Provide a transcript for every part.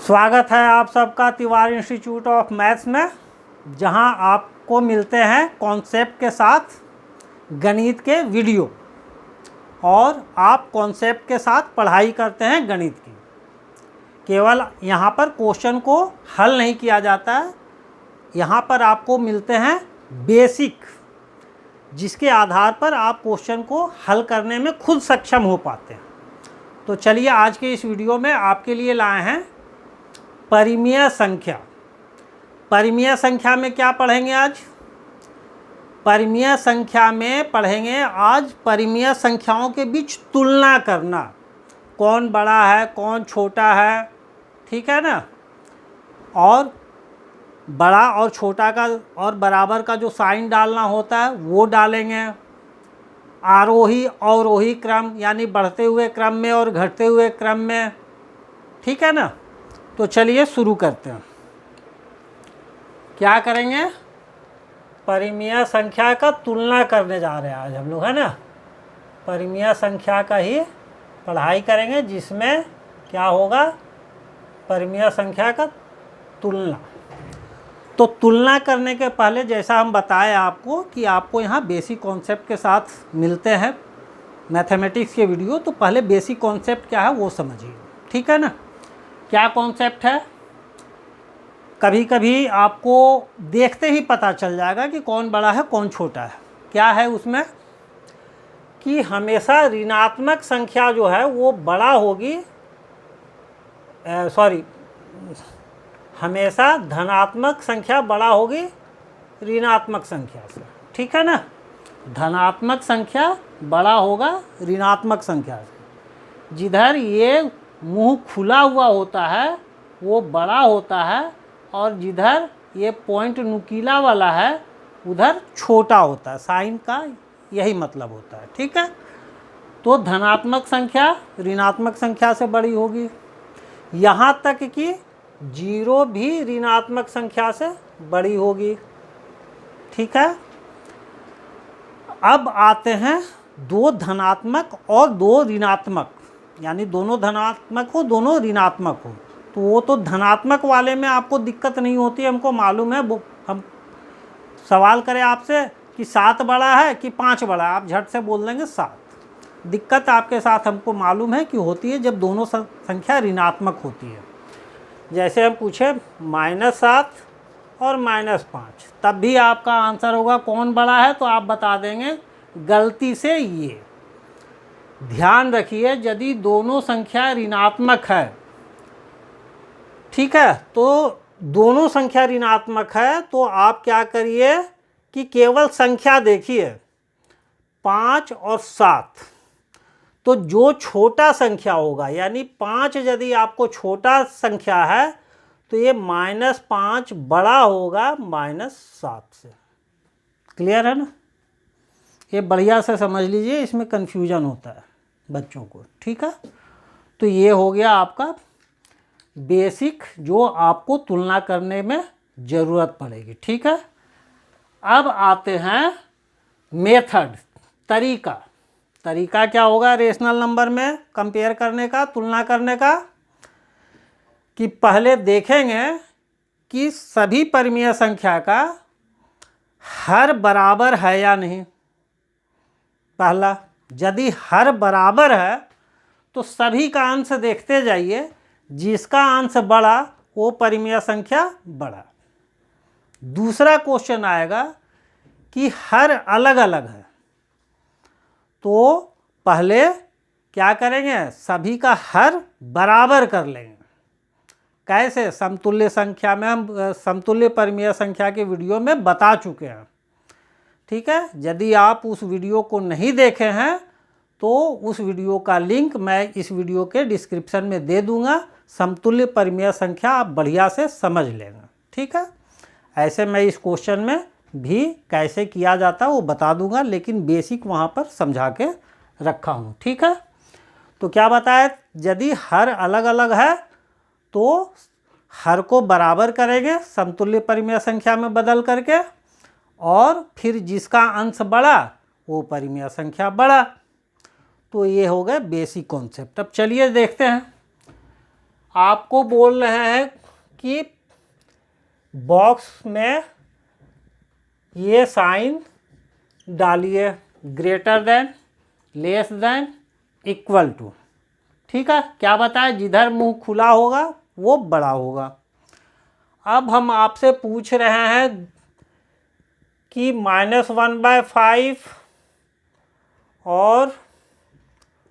स्वागत है आप सबका तिवारी इंस्टीट्यूट ऑफ मैथ्स में, जहां आपको मिलते हैं कॉन्सेप्ट के साथ गणित के वीडियो और आप कॉन्सेप्ट के साथ पढ़ाई करते हैं गणित की। केवल यहां पर क्वेश्चन को हल नहीं किया जाता है, यहां पर आपको मिलते हैं बेसिक, जिसके आधार पर आप क्वेश्चन को हल करने में खुद सक्षम हो पाते हैं। तो चलिए आज के इस वीडियो में आपके लिए लाए हैं परिमेय संख्या। परिमेय संख्या में क्या पढ़ेंगे आज? परिमेय संख्या में पढ़ेंगे आज परिमेय संख्याओं के बीच तुलना करना, कौन बड़ा है कौन छोटा है, ठीक है ना। और बड़ा और छोटा का और बराबर का जो साइन डालना होता है वो डालेंगे। आरोही अवरोही क्रम यानी बढ़ते हुए क्रम में और घटते हुए क्रम में, ठीक है ना। तो चलिए शुरू करते हैं। क्या करेंगे? परिमेय संख्या का तुलना करने जा रहे हैं आज हम लोग, है ना। परिमेय संख्या का ही पढ़ाई करेंगे, जिसमें क्या होगा, परिमेय संख्या का तुलना। तो तुलना करने के पहले जैसा हम बताएं आपको कि आपको यहाँ बेसिक कॉन्सेप्ट के साथ मिलते हैं मैथमेटिक्स के वीडियो, तो पहले बेसिक कॉन्सेप्ट क्या है वो समझिए, ठीक है ना। क्या कॉन्सेप्ट है? कभी कभी आपको देखते ही पता चल जाएगा कि कौन बड़ा है कौन छोटा है। क्या है उसमें कि हमेशा ऋणात्मक संख्या जो है वो बड़ा होगी, हमेशा धनात्मक संख्या बड़ा होगी ऋणात्मक संख्या से, ठीक है ना। धनात्मक संख्या बड़ा होगा ऋणात्मक संख्या से। जिधर ये मुंह खुला हुआ होता है वो बड़ा होता है, और जिधर ये पॉइंट नुकीला वाला है उधर छोटा होता है। साइन का यही मतलब होता है, ठीक है। तो धनात्मक संख्या ऋणात्मक संख्या से बड़ी होगी, यहाँ तक कि जीरो भी ऋणात्मक संख्या से बड़ी होगी, ठीक है। अब आते हैं दो धनात्मक और दो ऋणात्मक, यानी दोनों धनात्मक हो दोनों ऋणात्मक हो। तो वो तो धनात्मक वाले में आपको दिक्कत नहीं होती, हमको मालूम है। वो हम सवाल करें आपसे कि 7 बड़ा है कि 5 बड़ा है, आप झट से बोल देंगे 7। दिक्कत आपके साथ हमको मालूम है कि होती है जब दोनों संख्या ऋणात्मक होती है। जैसे हम पूछे -7 और -5, तब भी आपका आंसर होगा कौन बड़ा है, तो आप बता देंगे गलती से ये। ध्यान रखिए, यदि दोनों संख्या ऋणात्मक है, ठीक है, तो दोनों संख्या ऋणात्मक है तो आप क्या करिए कि केवल संख्या देखिए 5 और 7। तो जो छोटा संख्या होगा, यानी 5 यदि आपको छोटा संख्या है तो ये -5 बड़ा होगा -7 से। क्लियर है ना? ये बढ़िया से समझ लीजिए, इसमें कन्फ्यूजन होता है बच्चों को, ठीक है। तो ये हो गया आपका बेसिक, जो आपको तुलना करने में ज़रूरत पड़ेगी, ठीक है। अब आते हैं मेथड, तरीका। तरीका क्या होगा रेशनल नंबर में कंपेयर करने का, तुलना करने का? कि पहले देखेंगे कि सभी परिमेय संख्या का हर बराबर है या नहीं। पहला, यदि हर बराबर है तो सभी का अंश देखते जाइए, जिसका अंश बड़ा वो परिमेय संख्या बड़ा। दूसरा क्वेश्चन आएगा कि हर अलग अलग है, तो पहले क्या करेंगे, सभी का हर बराबर कर लेंगे। कैसे? समतुल्य संख्या में हम समतुल्य परिमेय संख्या के वीडियो में बता चुके हैं, ठीक है। यदि आप उस वीडियो को नहीं देखे हैं तो उस वीडियो का लिंक मैं इस वीडियो के डिस्क्रिप्शन में दे दूंगा। समतुल्य परिमेय संख्या आप बढ़िया से समझ लेंगे, ठीक है। ऐसे मैं इस क्वेश्चन में भी कैसे किया जाता है वो बता दूंगा, लेकिन बेसिक वहाँ पर समझा के रखा हूँ, ठीक है। तो क्या बताया, यदि हर अलग अलग है तो हर को बराबर करेंगे समतुल्य परिमेय संख्या में बदल करके, और फिर जिसका अंश बड़ा वो परिमेय संख्या बड़ा। तो ये हो गए बेसिक कॉन्सेप्ट। अब चलिए देखते हैं आपको बोल रहे हैं कि बॉक्स में ये साइन डालिए, greater than, less than, equal to. ठीक है, क्या बताए, जिधर मुंह खुला होगा वो बड़ा होगा। अब हम आपसे पूछ रहे हैं कि -1/5 और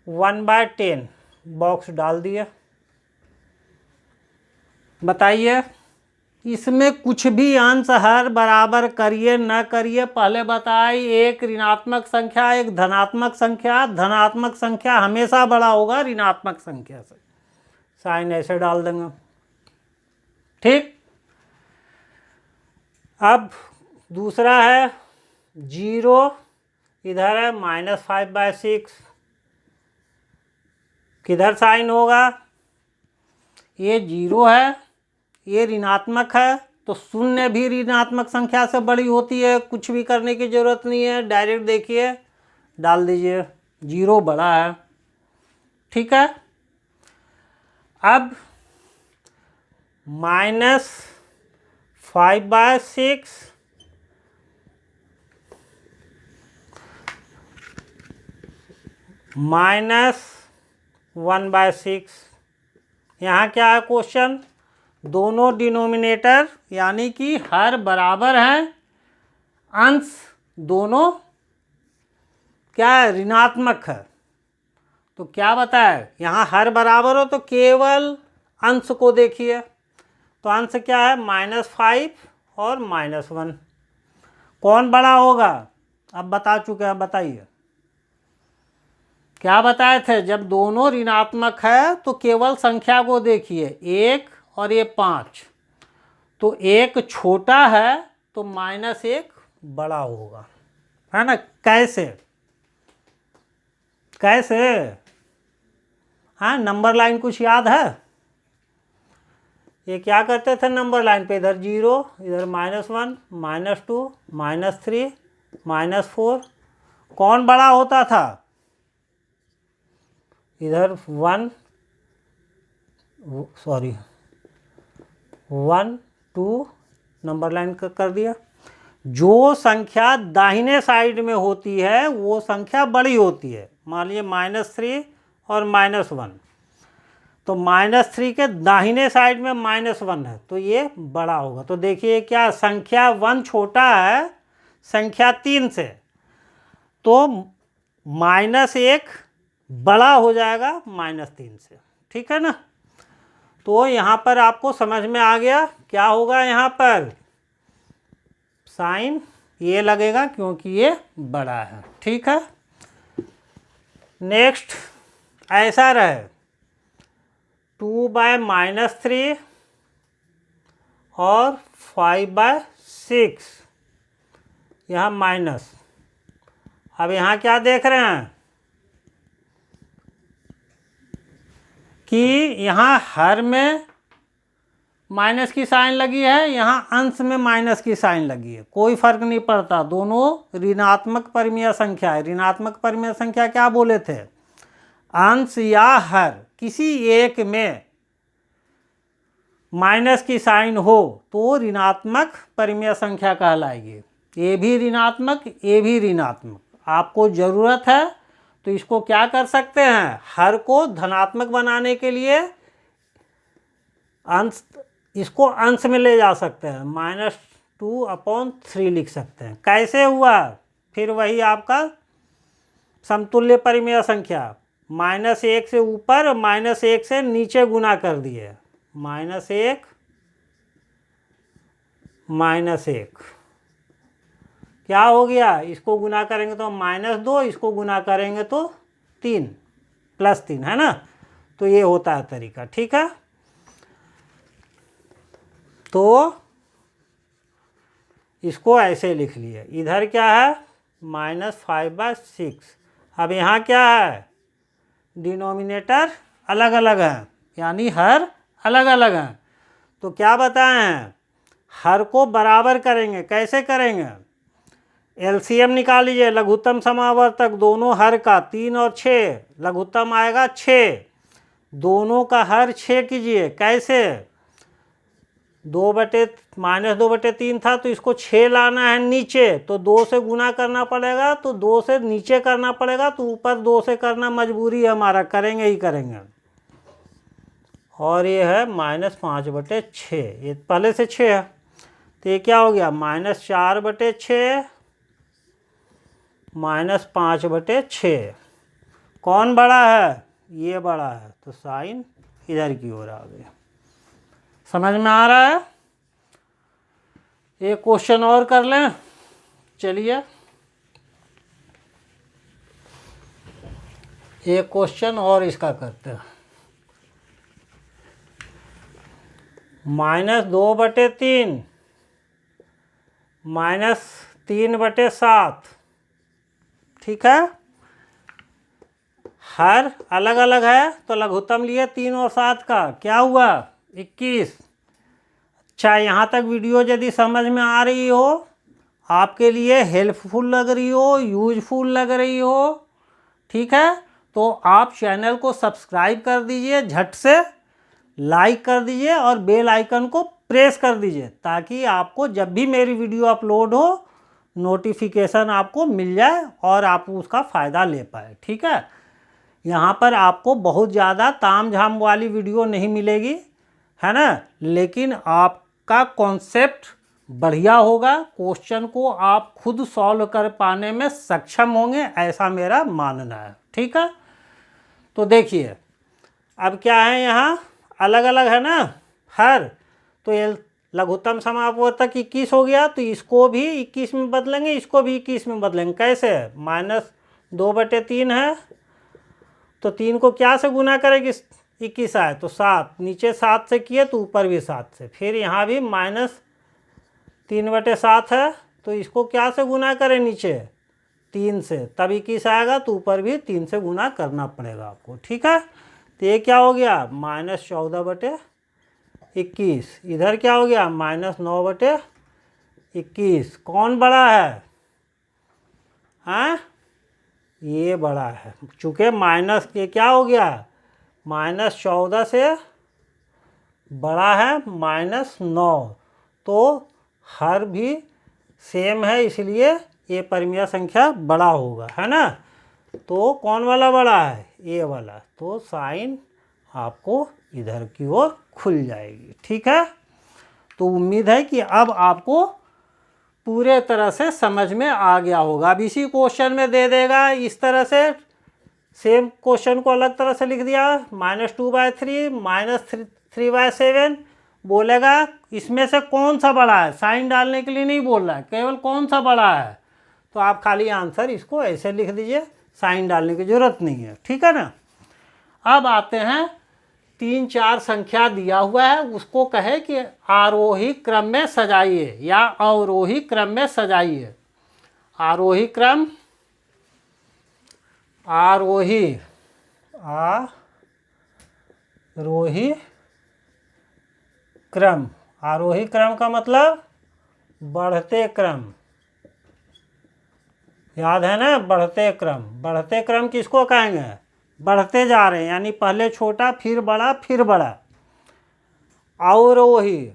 1/10 बॉक्स डाल दिए। बताइए, इसमें कुछ भी अंश हर बराबर करिए न करिए, पहले बताए एक ऋणात्मक संख्या एक धनात्मक संख्या, धनात्मक संख्या हमेशा बड़ा होगा ऋणात्मक संख्या से। साइन ऐसे डाल देंगे। ठीक, अब दूसरा है 0, इधर है -5/6, किधर साइन होगा, ये 0 है, ये ऋणात्मक है, तो शून्य भी ऋणात्मक संख्या से बड़ी होती है, कुछ भी करने की जरूरत नहीं है, डायरेक्ट देखिए डाल दीजिए, 0 बड़ा है। ठीक है, अब -5/6 -1/6, यहाँ क्या है क्वेश्चन, दोनों डिनोमिनेटर यानी कि हर बराबर हैं, अंश दोनों क्या है, ऋणात्मक है। तो क्या बताए, यहाँ हर बराबर हो तो केवल अंश को देखिए, तो अंश क्या है, -5 और -1, कौन बड़ा होगा, अब बता चुके हैं, बताइए क्या बताए थे, जब दोनों ऋणात्मक है तो केवल संख्या को देखिए, 1 और ये 5, तो 1 छोटा है तो -1 बड़ा होगा, है ना। कैसे कैसे, हाँ, नंबर लाइन कुछ याद है, ये क्या करते थे नंबर लाइन पे, इधर 0, इधर -1, -2, -3, -4, कौन बड़ा होता था, इधर 1 2 नंबर लाइन कर दिया। जो संख्या दाहिने साइड में होती है वो संख्या बड़ी होती है, मान लीजिए -3 और -1, तो -3 के दाहिने साइड में -1 है तो ये बड़ा होगा। तो देखिए क्या, संख्या 1 छोटा है संख्या 3 से, तो -1 बड़ा हो जाएगा -3 से। ठीक है ना, तो यहाँ पर आपको समझ में आ गया क्या होगा, यहाँ पर साइन ये लगेगा क्योंकि ये बड़ा है। ठीक है, नेक्स्ट ऐसा रहे 2/-3 और 5/6, यहाँ माइनस। अब यहाँ क्या देख रहे हैं कि यहाँ हर में माइनस की साइन लगी है, यहाँ अंश में माइनस की साइन लगी है, कोई फर्क नहीं पड़ता, दोनों ऋणात्मक परिमेय संख्या है। ऋणात्मक परिमेय संख्या क्या बोले थे, अंश या हर किसी एक में माइनस की साइन हो तो ऋणात्मक परिमेय संख्या कहलाएगी। ये भी ऋणात्मक, ये भी ऋणात्मक, आपको ज़रूरत है तो इसको क्या कर सकते हैं, हर को धनात्मक बनाने के लिए अंश, इसको अंश में ले जा सकते हैं, -2/3 लिख सकते हैं। कैसे हुआ, फिर वही आपका समतुल्य परिमेय संख्या, -1 से ऊपर -1 से नीचे गुना कर दिए, -1 -1 क्या हो गया, इसको गुना करेंगे तो -2, इसको गुना करेंगे तो 3 +3, है ना। तो ये होता है तरीका। ठीक है, तो इसको ऐसे लिख लिए, इधर क्या है -5/6। अब यहाँ क्या है, डिनोमिनेटर अलग अलग हैं यानी हर अलग अलग हैं, तो क्या बताए हैं, हर को बराबर करेंगे। कैसे करेंगे, एलसीएम निकाल लीजिए, लघुत्तम समावर्तक दोनों हर का, 3 और 6, लघुत्तम आएगा 6, दोनों का हर 6 कीजिए। कैसे? -2/3 था तो इसको 6 लाना है नीचे, तो 2 से गुना करना पड़ेगा, तो 2 से नीचे करना पड़ेगा, तो ऊपर 2 से करना मजबूरी है हमारा, करेंगे ही करेंगे। और ये है -5/6, ये पहले से 6 है, तो ये क्या हो गया? -4/6 -5/6। कौन बड़ा है? ये बड़ा है, तो साइन इधर की ओर आ गया। समझ में आ रहा है? एक क्वेश्चन और कर लें, चलिए एक क्वेश्चन और इसका करते हैं। -2/3 -3/7, ठीक है। हर अलग अलग है, तो लघुत्तम लिए 3 और 7 का, क्या हुआ? 21। अच्छा, यहाँ तक वीडियो यदि समझ में आ रही हो, आपके लिए हेल्पफुल लग रही हो, यूजफुल लग रही हो, ठीक है, तो आप चैनल को सब्सक्राइब कर दीजिए, झट से लाइक कर दीजिए और बेल आइकन को प्रेस कर दीजिए, ताकि आपको जब भी मेरी वीडियो अपलोड हो नोटिफिकेशन आपको मिल जाए और आप उसका फ़ायदा ले पाए, ठीक है। यहाँ पर आपको बहुत ज़्यादा ताम झाम वाली वीडियो नहीं मिलेगी, है ना, लेकिन आपका कॉन्सेप्ट बढ़िया होगा, क्वेश्चन को आप खुद सॉल्व कर पाने में सक्षम होंगे, ऐसा मेरा मानना है, ठीक है। तो देखिए अब क्या है, यहाँ अलग अलग है ना हर, तो ये लघुत्तम समापवर्तक 21 हो गया, तो इसको भी 21 में बदलेंगे, इसको भी 21 में बदलेंगे। कैसे? -2/3 है, तो 3 को क्या से गुना करेगी? 21 आए तो 7, नीचे 7 से किए तो ऊपर भी 7 से, फिर यहाँ भी -3/7 है, तो इसको क्या से गुना करें? नीचे 3 से, तब 21 आएगा, तो ऊपर भी 3 से गुना करना पड़ेगा आपको, ठीक है। तो ये क्या हो गया? -14/21। इधर क्या हो गया? -9/21। कौन बड़ा है? हाँ, ये बड़ा है, चूँकि माइनस के क्या हो गया? -14 से बड़ा है -9, तो हर भी सेम है, इसलिए ये परिमेय संख्या बड़ा होगा, है ना। तो कौन वाला बड़ा है? ये वाला, तो साइन आपको इधर की ओर खुल जाएगी, ठीक है। तो उम्मीद है कि अब आपको पूरे तरह से समझ में आ गया होगा। अब इसी क्वेश्चन में दे देगा इस तरह से, सेम क्वेश्चन को अलग तरह से लिख दिया, -2/3 -3/7, बोलेगा इसमें से कौन सा बड़ा है, साइन डालने के लिए नहीं बोल रहा है, केवल कौन सा बड़ा है, तो आप खाली आंसर इसको ऐसे लिख दीजिए, साइन डालने की जरूरत नहीं है, ठीक है ना। अब आते हैं 3-4 संख्या दिया हुआ है, उसको कहे कि आरोही क्रम में सजाइए या अवरोही क्रम में सजाइए। आरोही क्रम, आरोही क्रम, आरोही क्रम का मतलब बढ़ते क्रम, याद है ना, बढ़ते क्रम। बढ़ते क्रम किसको कहेंगे? बढ़ते जा रहे हैं, यानी पहले छोटा फिर बड़ा फिर बड़ा। अवरोही,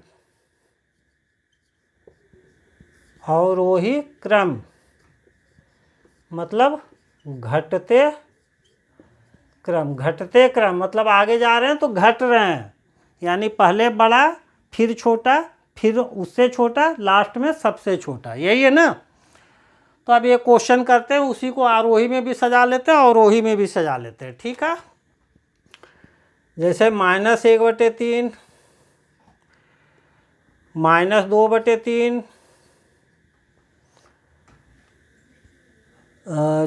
अवरोही क्रम मतलब घटते क्रम। घटते क्रम मतलब आगे जा रहे हैं तो घट रहे हैं, यानी पहले बड़ा फिर छोटा फिर उससे छोटा, लास्ट में सबसे छोटा, यही है ना। तो अब ये क्वेश्चन करते हैं, उसी को आरोही में भी सजा लेते हैं अवरोही में भी सजा लेते हैं, ठीक है। जैसे -1/3 -2/3,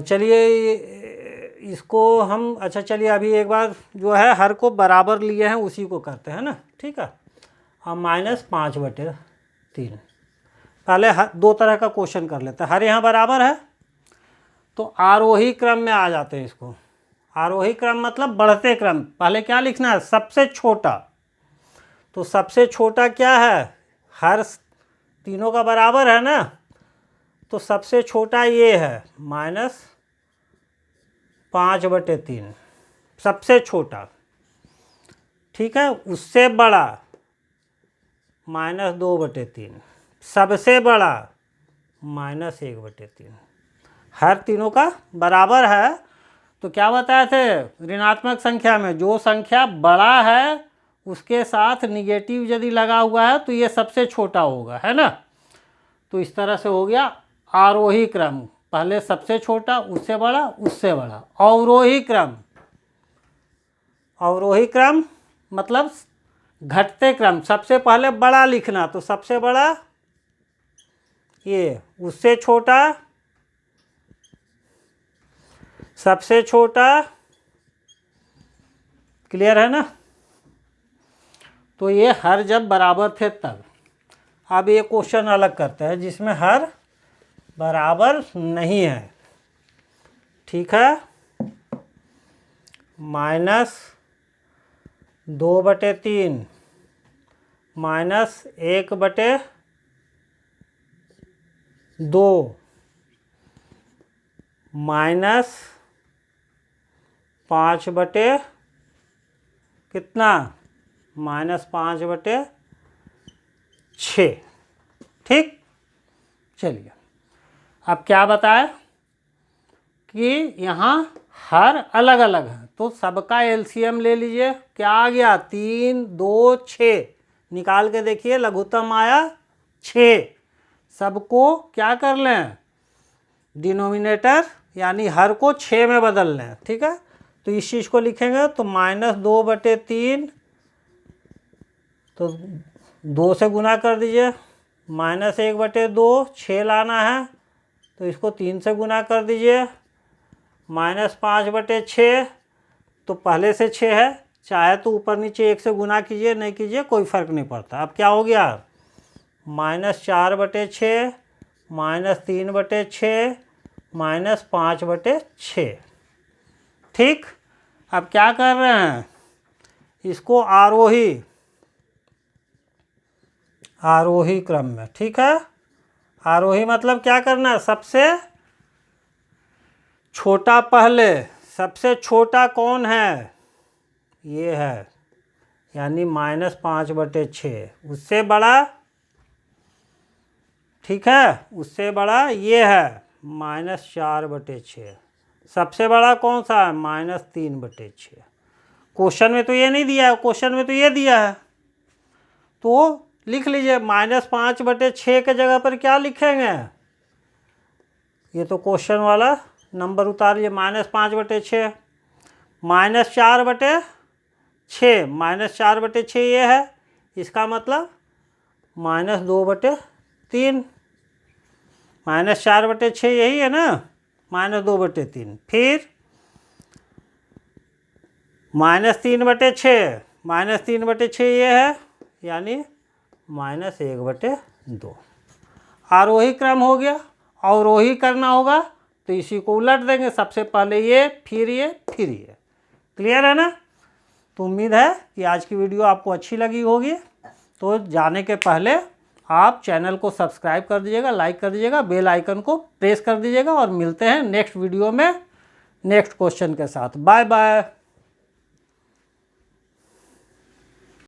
चलिए इसको हम, अच्छा चलिए अभी एक बार जो है हर को बराबर लिए हैं उसी को करते हैं ना, ठीक है। हम -5/3, पहले दो तरह का क्वेश्चन कर लेते हैं। हर यहाँ बराबर है तो आरोही क्रम में आ जाते हैं इसको। आरोही क्रम मतलब बढ़ते क्रम। पहले क्या लिखना है? सबसे छोटा। तो सबसे छोटा क्या है? हर तीनों का बराबर है ना, तो सबसे छोटा ये है -5/3, सबसे छोटा। ठीक है, उससे बड़ा -2/3, सबसे बड़ा -1/3। हर तीनों का बराबर है। तो क्या बताए थे, ऋणात्मक संख्या में जो संख्या बड़ा है उसके साथ निगेटिव यदि लगा हुआ है तो ये सबसे छोटा होगा, है ना। तो इस तरह से हो गया आरोही क्रम, पहले सबसे छोटा, उससे बड़ा, उससे बड़ा। अवरोही क्रम, अवरोही क्रम मतलब घटते क्रम, सबसे पहले बड़ा लिखना, तो सबसे बड़ा ये, उससे छोटा, सबसे छोटा, क्लियर है ना। तो ये हर जब बराबर थे तब। अब ये क्वेश्चन अलग करते हैं जिसमें हर बराबर नहीं है, ठीक है। -2/3 -1/2 -5 कितना, -5/6। ठीक, चलिए अब क्या बताए कि यहाँ हर अलग अलग है, तो सबका एलसीएम ले लीजिए। क्या आ गया, 3, 2, 6 निकाल के देखिए, लघुत्तम आया 6। सबको क्या कर लें, डिनोमिनेटर यानी हर को 6 में बदल लें, ठीक है। तो इस चीज़ को लिखेंगे तो -2/3, तो 2 से गुना कर दीजिए, -1/2, 6 लाना है तो इसको 3 से गुना कर दीजिए, -5/6, तो पहले से 6 है, चाहे तो ऊपर नीचे 1 से गुना कीजिए, नहीं कीजिए कोई फ़र्क नहीं पड़ता। अब क्या हो गया, -4/6, -3/6, -5/6। ठीक, अब क्या कर रहे हैं, इसको आरोही क्रम में, ठीक है। आरोही मतलब क्या करना है, सबसे छोटा पहले, सबसे छोटा कौन है, ये है, यानी -5/6। उससे बड़ा, ठीक है, उससे बड़ा ये है -4/6। सबसे बड़ा कौन सा है, -3/6। क्वेश्चन में तो ये नहीं दिया है, क्वेश्चन में तो ये दिया है, तो लिख लीजिए -5/6 के जगह पर क्या लिखेंगे, ये तो क्वेश्चन वाला नंबर उतारिए, -5/6, -4/6, -4/6 ये है, इसका मतलब -2/3, -4/6 यही है ना, -2/3। फिर -3/6, -3/6 ये है, यानी -1/2। आरोही क्रम हो गया। अवरोही करना होगा तो इसी को उलट देंगे, सबसे पहले ये, फिर ये, फिर ये। क्लियर है ना। तो उम्मीद है कि आज की वीडियो आपको अच्छी लगी होगी। तो जाने के पहले आप चैनल को सब्सक्राइब कर दीजिएगा, लाइक कर दीजिएगा, बेल आइकन को प्रेस कर दीजिएगा, और मिलते हैं नेक्स्ट वीडियो में नेक्स्ट क्वेश्चन के साथ। Bye bye.